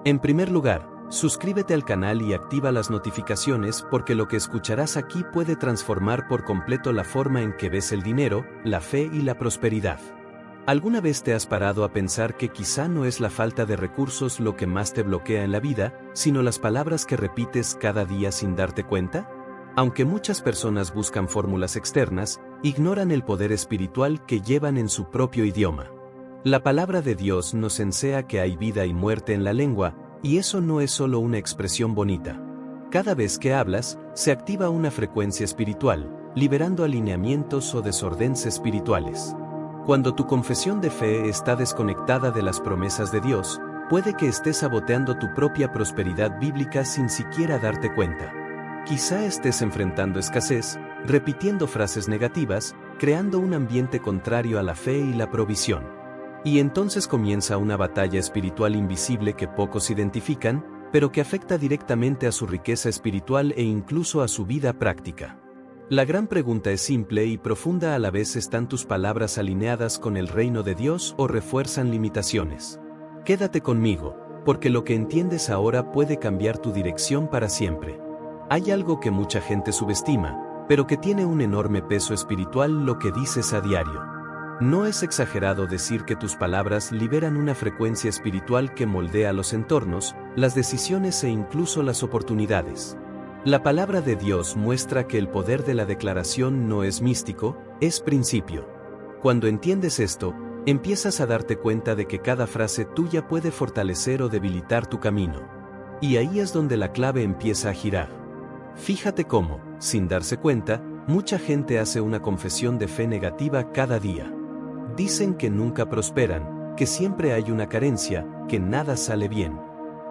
En primer lugar, suscríbete al canal y activa las notificaciones porque lo que escucharás aquí puede transformar por completo la forma en que ves el dinero, la fe y la prosperidad. ¿Alguna vez te has parado a pensar que quizá no es la falta de recursos lo que más te bloquea en la vida, sino las palabras que repites cada día sin darte cuenta? Aunque muchas personas buscan fórmulas externas, ignoran el poder espiritual que llevan en su propio idioma. La palabra de Dios nos enseña que hay vida y muerte en la lengua, y eso no es solo una expresión bonita. Cada vez que hablas, se activa una frecuencia espiritual, liberando alineamientos o desórdenes espirituales. Cuando tu confesión de fe está desconectada de las promesas de Dios, puede que estés saboteando tu propia prosperidad bíblica sin siquiera darte cuenta. Quizá estés enfrentando escasez, repitiendo frases negativas, creando un ambiente contrario a la fe y la provisión. Y entonces comienza una batalla espiritual invisible que pocos identifican, pero que afecta directamente a su riqueza espiritual e incluso a su vida práctica. La gran pregunta es simple y profunda a la vez: ¿están tus palabras alineadas con el reino de Dios o refuerzan limitaciones? Quédate conmigo, porque lo que entiendes ahora puede cambiar tu dirección para siempre. Hay algo que mucha gente subestima, pero que tiene un enorme peso espiritual: lo que dices a diario. No es exagerado decir que tus palabras liberan una frecuencia espiritual que moldea los entornos, las decisiones e incluso las oportunidades. La palabra de Dios muestra que el poder de la declaración no es místico, es principio. Cuando entiendes esto, empiezas a darte cuenta de que cada frase tuya puede fortalecer o debilitar tu camino. Y ahí es donde la clave empieza a girar. Fíjate cómo, sin darse cuenta, mucha gente hace una confesión de fe negativa cada día. Dicen que nunca prosperan, que siempre hay una carencia, que nada sale bien.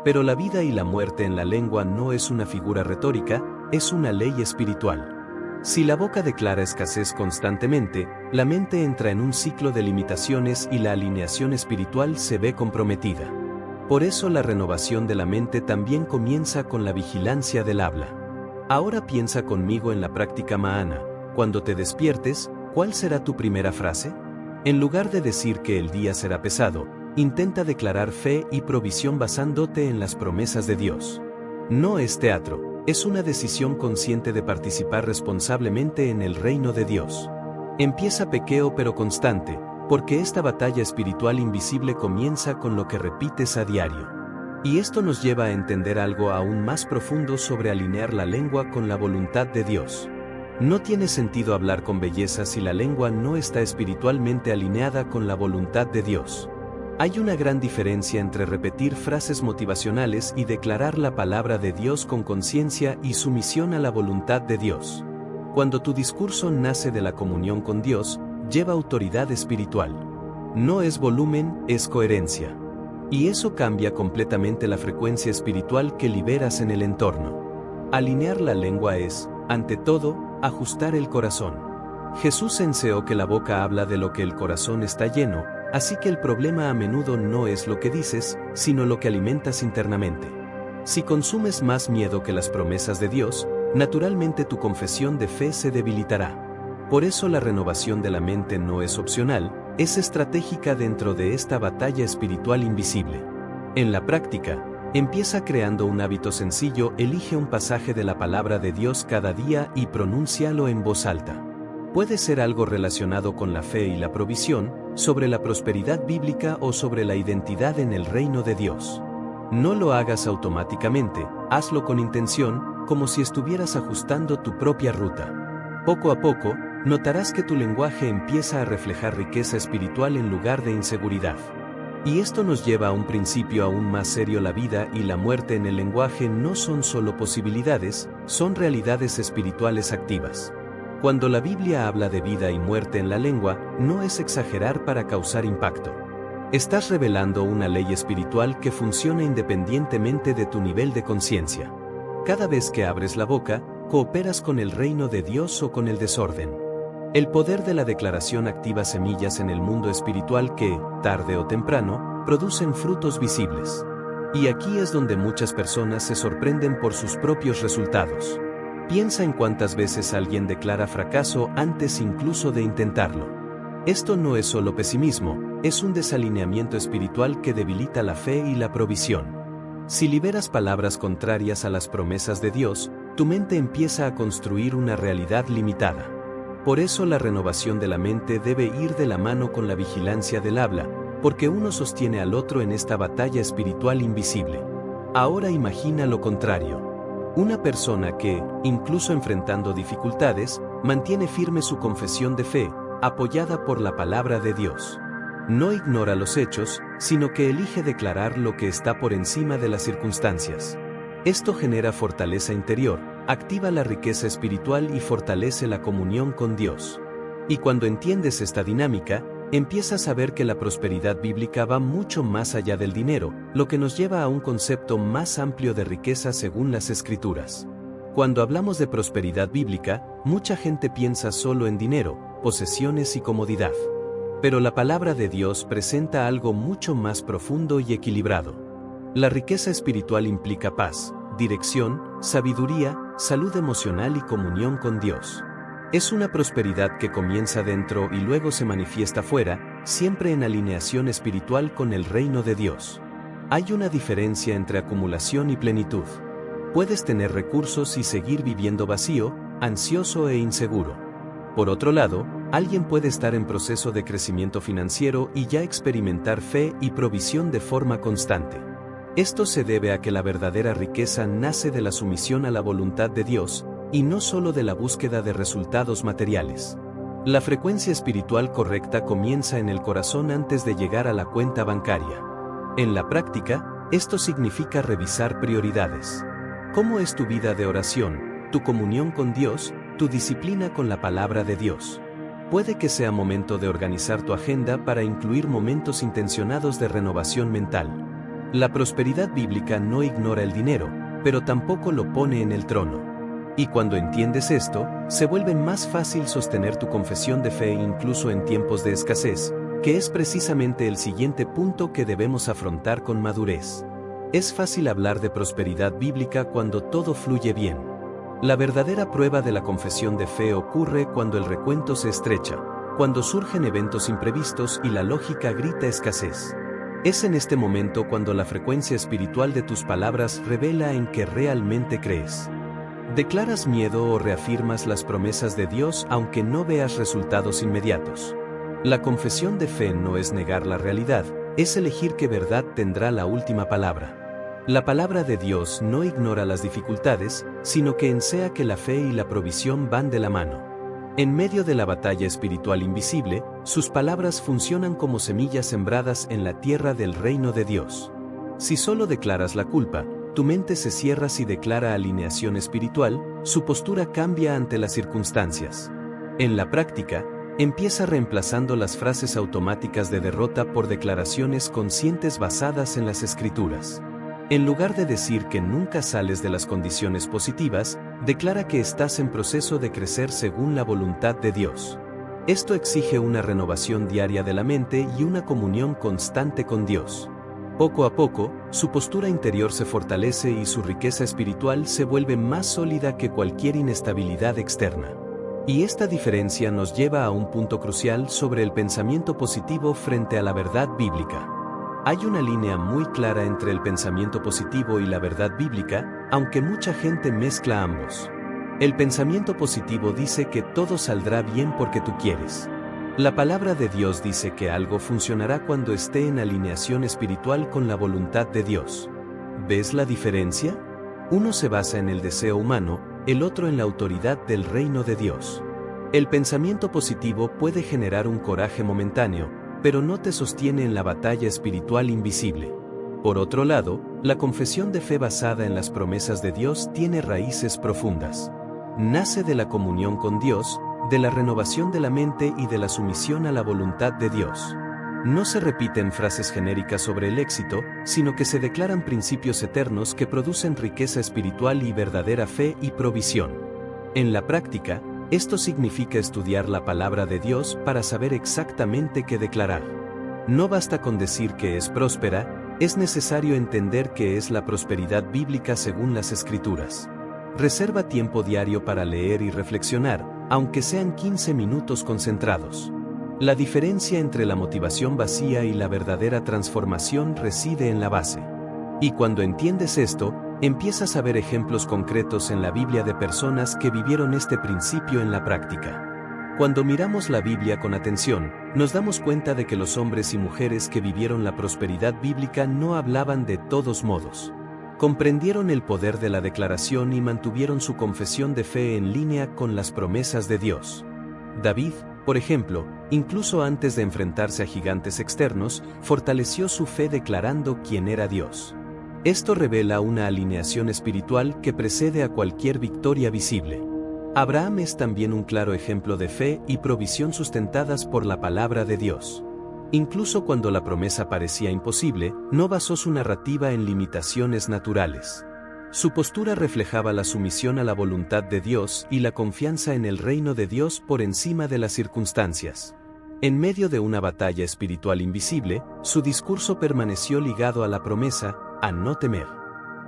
Pero la vida y la muerte en la lengua no es una figura retórica, es una ley espiritual. Si la boca declara escasez constantemente, la mente entra en un ciclo de limitaciones y la alineación espiritual se ve comprometida. Por eso la renovación de la mente también comienza con la vigilancia del habla. Ahora piensa conmigo en la práctica Mahana. Cuando te despiertes, ¿cuál será tu primera frase? En lugar de decir que el día será pesado, intenta declarar fe y provisión basándote en las promesas de Dios. No es teatro, es una decisión consciente de participar responsablemente en el reino de Dios. Empieza pequeño pero constante, porque esta batalla espiritual invisible comienza con lo que repites a diario. Y esto nos lleva a entender algo aún más profundo sobre alinear la lengua con la voluntad de Dios. No tiene sentido hablar con belleza si la lengua no está espiritualmente alineada con la voluntad de Dios. Hay una gran diferencia entre repetir frases motivacionales y declarar la palabra de Dios con conciencia y sumisión a la voluntad de Dios. Cuando tu discurso nace de la comunión con Dios, lleva autoridad espiritual. No es volumen, es coherencia. Y eso cambia completamente la frecuencia espiritual que liberas en el entorno. Alinear la lengua es, ante todo, ajustar el corazón. Jesús enseñó que la boca habla de lo que el corazón está lleno, así que el problema a menudo no es lo que dices, sino lo que alimentas internamente. Si consumes más miedo que las promesas de Dios, naturalmente tu confesión de fe se debilitará. Por eso la renovación de la mente no es opcional, es estratégica dentro de esta batalla espiritual invisible. En la práctica, empieza creando un hábito sencillo: elige un pasaje de la palabra de Dios cada día y pronúncialo en voz alta. Puede ser algo relacionado con la fe y la provisión, sobre la prosperidad bíblica o sobre la identidad en el reino de Dios. No lo hagas automáticamente, hazlo con intención, como si estuvieras ajustando tu propia ruta. Poco a poco, notarás que tu lenguaje empieza a reflejar riqueza espiritual en lugar de inseguridad. Y esto nos lleva a un principio aún más serio: la vida y la muerte en el lenguaje no son solo posibilidades, son realidades espirituales activas. Cuando la Biblia habla de vida y muerte en la lengua, no es exagerar para causar impacto. Estás revelando una ley espiritual que funciona independientemente de tu nivel de conciencia. Cada vez que abres la boca, cooperas con el reino de Dios o con el desorden. El poder de la declaración activa semillas en el mundo espiritual que, tarde o temprano, producen frutos visibles. Y aquí es donde muchas personas se sorprenden por sus propios resultados. Piensa en cuántas veces alguien declara fracaso antes incluso de intentarlo. Esto no es solo pesimismo, es un desalineamiento espiritual que debilita la fe y la provisión. Si liberas palabras contrarias a las promesas de Dios, tu mente empieza a construir una realidad limitada. Por eso la renovación de la mente debe ir de la mano con la vigilancia del habla, porque uno sostiene al otro en esta batalla espiritual invisible. Ahora imagina lo contrario. Una persona que, incluso enfrentando dificultades, mantiene firme su confesión de fe, apoyada por la palabra de Dios. No ignora los hechos, sino que elige declarar lo que está por encima de las circunstancias. Esto genera fortaleza interior, activa la riqueza espiritual y fortalece la comunión con Dios. Y cuando entiendes esta dinámica, empiezas a ver que la prosperidad bíblica va mucho más allá del dinero, lo que nos lleva a un concepto más amplio de riqueza según las Escrituras. Cuando hablamos de prosperidad bíblica, mucha gente piensa solo en dinero, posesiones y comodidad. Pero la palabra de Dios presenta algo mucho más profundo y equilibrado. La riqueza espiritual implica paz, dirección, sabiduría, salud emocional y comunión con Dios. Es una prosperidad que comienza dentro y luego se manifiesta fuera, siempre en alineación espiritual con el reino de Dios. Hay una diferencia entre acumulación y plenitud. Puedes tener recursos y seguir viviendo vacío, ansioso e inseguro. Por otro lado, alguien puede estar en proceso de crecimiento financiero y ya experimentar fe y provisión de forma constante. Esto se debe a que la verdadera riqueza nace de la sumisión a la voluntad de Dios, y no solo de la búsqueda de resultados materiales. La frecuencia espiritual correcta comienza en el corazón antes de llegar a la cuenta bancaria. En la práctica, esto significa revisar prioridades. ¿Cómo es tu vida de oración, tu comunión con Dios, tu disciplina con la palabra de Dios? Puede que sea momento de organizar tu agenda para incluir momentos intencionados de renovación mental. La prosperidad bíblica no ignora el dinero, pero tampoco lo pone en el trono. Y cuando entiendes esto, se vuelve más fácil sostener tu confesión de fe incluso en tiempos de escasez, que es precisamente el siguiente punto que debemos afrontar con madurez. Es fácil hablar de prosperidad bíblica cuando todo fluye bien. La verdadera prueba de la confesión de fe ocurre cuando el recuento se estrecha, cuando surgen eventos imprevistos y la lógica grita escasez. Es en este momento cuando la frecuencia espiritual de tus palabras revela en que realmente crees. ¿Declaras miedo o reafirmas las promesas de Dios aunque no veas resultados inmediatos? La confesión de fe no es negar la realidad, es elegir que verdad tendrá la última palabra. La palabra de Dios no ignora las dificultades, sino que enseña que la fe y la provisión van de la mano. En medio de la batalla espiritual invisible, sus palabras funcionan como semillas sembradas en la tierra del reino de Dios. Si solo declaras la culpa, tu mente se cierra. Si declara alineación espiritual, su postura cambia ante las circunstancias. En la práctica, empieza reemplazando las frases automáticas de derrota por declaraciones conscientes basadas en las Escrituras. En lugar de decir que nunca sales de las condiciones positivas, declara que estás en proceso de crecer según la voluntad de Dios. Esto exige una renovación diaria de la mente y una comunión constante con Dios. Poco a poco, su postura interior se fortalece y su riqueza espiritual se vuelve más sólida que cualquier inestabilidad externa. Y esta diferencia nos lleva a un punto crucial sobre el pensamiento positivo frente a la verdad bíblica. Hay una línea muy clara entre el pensamiento positivo y la verdad bíblica, aunque mucha gente mezcla ambos. El pensamiento positivo dice que todo saldrá bien porque tú quieres. La palabra de Dios dice que algo funcionará cuando esté en alineación espiritual con la voluntad de Dios. ¿Ves la diferencia? Uno se basa en el deseo humano, el otro en la autoridad del reino de Dios. El pensamiento positivo puede generar un coraje momentáneo, pero no te sostiene en la batalla espiritual invisible. Por otro lado, la confesión de fe basada en las promesas de Dios tiene raíces profundas. Nace de la comunión con Dios, de la renovación de la mente y de la sumisión a la voluntad de Dios. No se repiten frases genéricas sobre el éxito, sino que se declaran principios eternos que producen riqueza espiritual y verdadera fe y provisión. En la práctica, esto significa estudiar la palabra de Dios para saber exactamente qué declarar. No basta con decir que es próspera, es necesario entender qué es la prosperidad bíblica según las Escrituras. Reserva tiempo diario para leer y reflexionar, aunque sean 15 minutos concentrados. La diferencia entre la motivación vacía y la verdadera transformación reside en la base. Y cuando entiendes esto, empiezas a ver ejemplos concretos en la Biblia de personas que vivieron este principio en la práctica. Cuando miramos la Biblia con atención, nos damos cuenta de que los hombres y mujeres que vivieron la prosperidad bíblica no hablaban de todos modos. Comprendieron el poder de la declaración y mantuvieron su confesión de fe en línea con las promesas de Dios. David, por ejemplo, incluso antes de enfrentarse a gigantes externos, fortaleció su fe declarando quién era Dios. Esto revela una alineación espiritual que precede a cualquier victoria visible. Abraham es también un claro ejemplo de fe y provisión sustentadas por la palabra de Dios. Incluso cuando la promesa parecía imposible, no basó su narrativa en limitaciones naturales. Su postura reflejaba la sumisión a la voluntad de Dios y la confianza en el reino de Dios por encima de las circunstancias. En medio de una batalla espiritual invisible, su discurso permaneció ligado a la promesa, a no temer.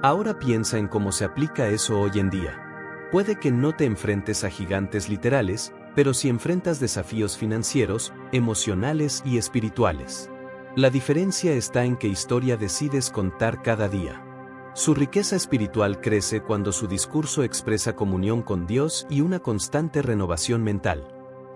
Ahora piensa en cómo se aplica eso hoy en día. Puede que no te enfrentes a gigantes literales, pero sí enfrentas desafíos financieros, emocionales y espirituales. La diferencia está en qué historia decides contar cada día. Su riqueza espiritual crece cuando su discurso expresa comunión con Dios y una constante renovación mental.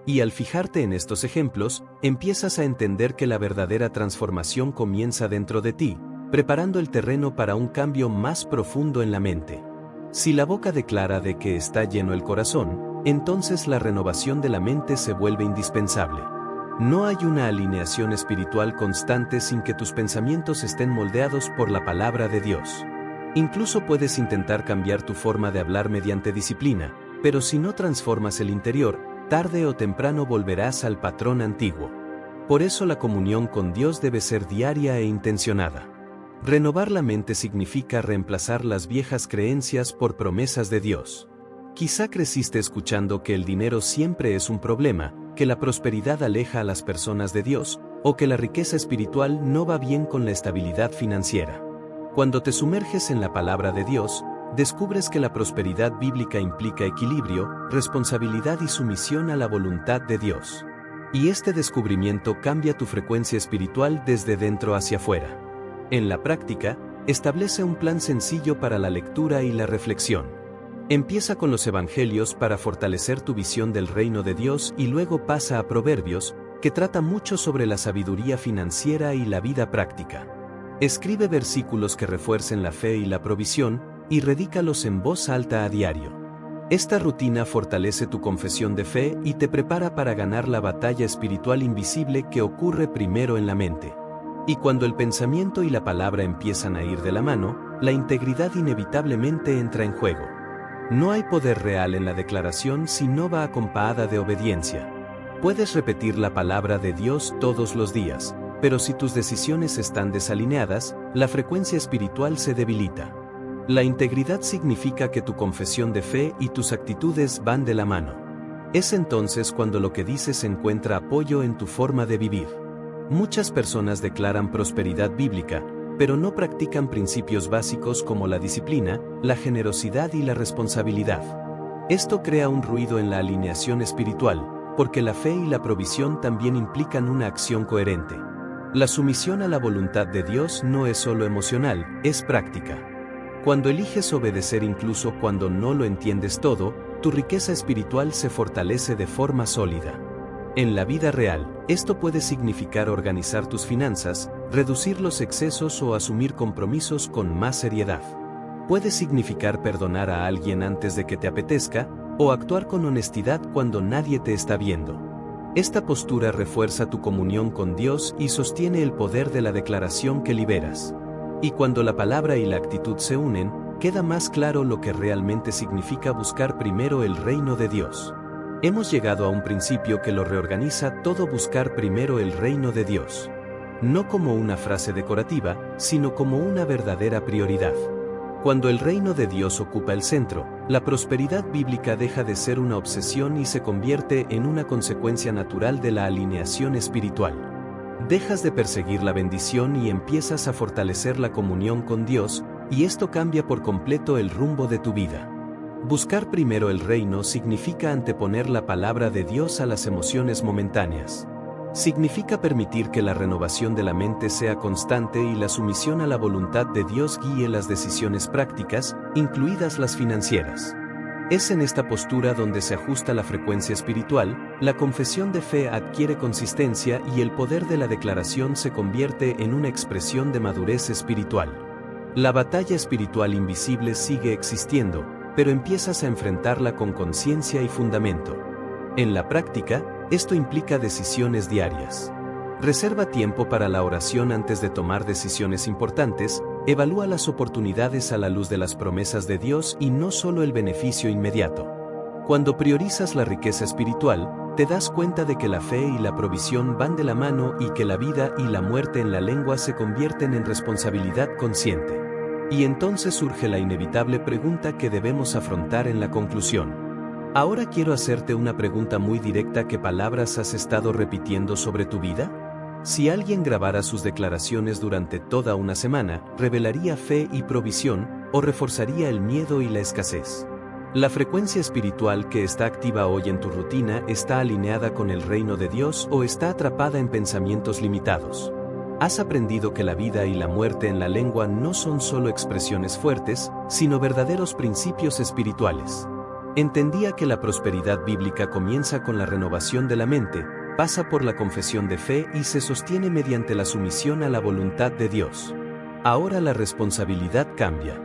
Y al fijarte en estos ejemplos, empiezas a entender que la verdadera transformación comienza dentro de ti, preparando el terreno para un cambio más profundo en la mente. Si la boca declara de que está lleno el corazón, entonces la renovación de la mente se vuelve indispensable. No hay una alineación espiritual constante sin que tus pensamientos estén moldeados por la palabra de Dios. Incluso puedes intentar cambiar tu forma de hablar mediante disciplina, pero si no transformas el interior, tarde o temprano volverás al patrón antiguo. Por eso la comunión con Dios debe ser diaria e intencionada. Renovar la mente significa reemplazar las viejas creencias por promesas de Dios. Quizá creciste escuchando que el dinero siempre es un problema, que la prosperidad aleja a las personas de Dios, o que la riqueza espiritual no va bien con la estabilidad financiera. Cuando te sumerges en la palabra de Dios, descubres que la prosperidad bíblica implica equilibrio, responsabilidad y sumisión a la voluntad de Dios. Y este descubrimiento cambia tu frecuencia espiritual desde dentro hacia afuera. En la práctica, establece un plan sencillo para la lectura y la reflexión. Empieza con los Evangelios para fortalecer tu visión del reino de Dios y luego pasa a Proverbios, que trata mucho sobre la sabiduría financiera y la vida práctica. Escribe versículos que refuercen la fe y la provisión, y redícalos en voz alta a diario. Esta rutina fortalece tu confesión de fe y te prepara para ganar la batalla espiritual invisible que ocurre primero en la mente. Y cuando el pensamiento y la palabra empiezan a ir de la mano, la integridad inevitablemente entra en juego. No hay poder real en la declaración si no va acompañada de obediencia. Puedes repetir la palabra de Dios todos los días, pero si tus decisiones están desalineadas, la frecuencia espiritual se debilita. La integridad significa que tu confesión de fe y tus actitudes van de la mano. Es entonces cuando lo que dices encuentra apoyo en tu forma de vivir. Muchas personas declaran prosperidad bíblica, pero no practican principios básicos como la disciplina, la generosidad y la responsabilidad. Esto crea un ruido en la alineación espiritual, porque la fe y la provisión también implican una acción coherente. La sumisión a la voluntad de Dios no es solo emocional, es práctica. Cuando eliges obedecer incluso cuando no lo entiendes todo, tu riqueza espiritual se fortalece de forma sólida. En la vida real, esto puede significar organizar tus finanzas, reducir los excesos o asumir compromisos con más seriedad. Puede significar perdonar a alguien antes de que te apetezca, o actuar con honestidad cuando nadie te está viendo. Esta postura refuerza tu comunión con Dios y sostiene el poder de la declaración que liberas. Y cuando la palabra y la actitud se unen, queda más claro lo que realmente significa buscar primero el reino de Dios. Hemos llegado a un principio que lo reorganiza todo: buscar primero el reino de Dios. No como una frase decorativa, sino como una verdadera prioridad. Cuando el reino de Dios ocupa el centro, la prosperidad bíblica deja de ser una obsesión y se convierte en una consecuencia natural de la alineación espiritual. Dejas de perseguir la bendición y empiezas a fortalecer la comunión con Dios, y esto cambia por completo el rumbo de tu vida. Buscar primero el reino significa anteponer la palabra de Dios a las emociones momentáneas. Significa permitir que la renovación de la mente sea constante y la sumisión a la voluntad de Dios guíe las decisiones prácticas, incluidas las financieras. Es en esta postura donde se ajusta la frecuencia espiritual, la confesión de fe adquiere consistencia y el poder de la declaración se convierte en una expresión de madurez espiritual. La batalla espiritual invisible sigue existiendo, pero empiezas a enfrentarla con conciencia y fundamento. En la práctica, esto implica decisiones diarias. Reserva tiempo para la oración antes de tomar decisiones importantes, evalúa las oportunidades a la luz de las promesas de Dios y no solo el beneficio inmediato. Cuando priorizas la riqueza espiritual, te das cuenta de que la fe y la provisión van de la mano y que la vida y la muerte en la lengua se convierten en responsabilidad consciente. Y entonces surge la inevitable pregunta que debemos afrontar en la conclusión. Ahora quiero hacerte una pregunta muy directa: ¿qué palabras has estado repitiendo sobre tu vida? Si alguien grabara sus declaraciones durante toda una semana, ¿revelaría fe y provisión, o reforzaría el miedo y la escasez? La frecuencia espiritual que está activa hoy en tu rutina está alineada con el reino de Dios o está atrapada en pensamientos limitados. Has aprendido que la vida y la muerte en la lengua no son solo expresiones fuertes, sino verdaderos principios espirituales. Entendía que la prosperidad bíblica comienza con la renovación de la mente, pasa por la confesión de fe y se sostiene mediante la sumisión a la voluntad de Dios. Ahora la responsabilidad cambia.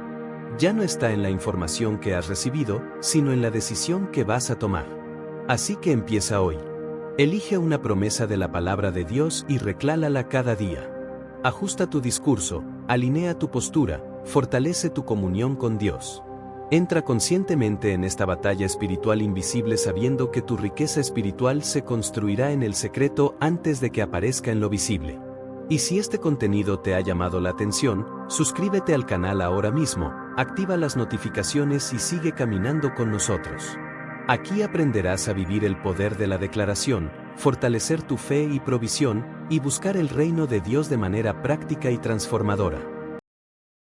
Ya no está en la información que has recibido, sino en la decisión que vas a tomar. Así que empieza hoy. Elige una promesa de la palabra de Dios y reclálala cada día. Ajusta tu discurso, alinea tu postura, fortalece tu comunión con Dios. Entra conscientemente en esta batalla espiritual invisible sabiendo que tu riqueza espiritual se construirá en el secreto antes de que aparezca en lo visible. Y si este contenido te ha llamado la atención, suscríbete al canal ahora mismo, activa las notificaciones y sigue caminando con nosotros. Aquí aprenderás a vivir el poder de la declaración, fortalecer tu fe y provisión, y buscar el reino de Dios de manera práctica y transformadora.